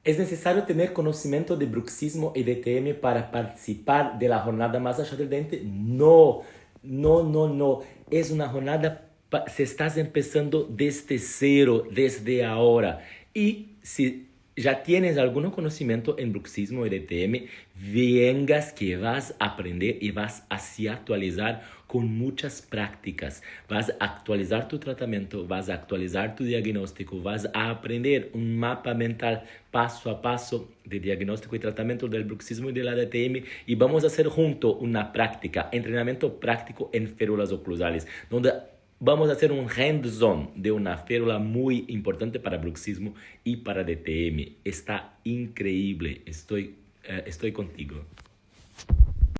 ¿Es necesario tener conocimiento de bruxismo y DTM para participar de la jornada más allá del diente? No, no. Es una jornada, se estás empezando desde cero, desde ahora. Y si ya tienes algún conocimiento en bruxismo y DTM, vengas que vas a aprender y vas así a actualizar con muchas prácticas. Vas a actualizar tu tratamiento, vas a actualizar tu diagnóstico, vas a aprender un mapa mental paso a paso de diagnóstico y tratamiento del bruxismo y de la DTM y vamos a hacer junto una práctica, entrenamiento práctico en férulas oclusales, donde vamos a hacer un hands-on de una férula muy importante para bruxismo y para DTM. Está increíble, estoy contigo.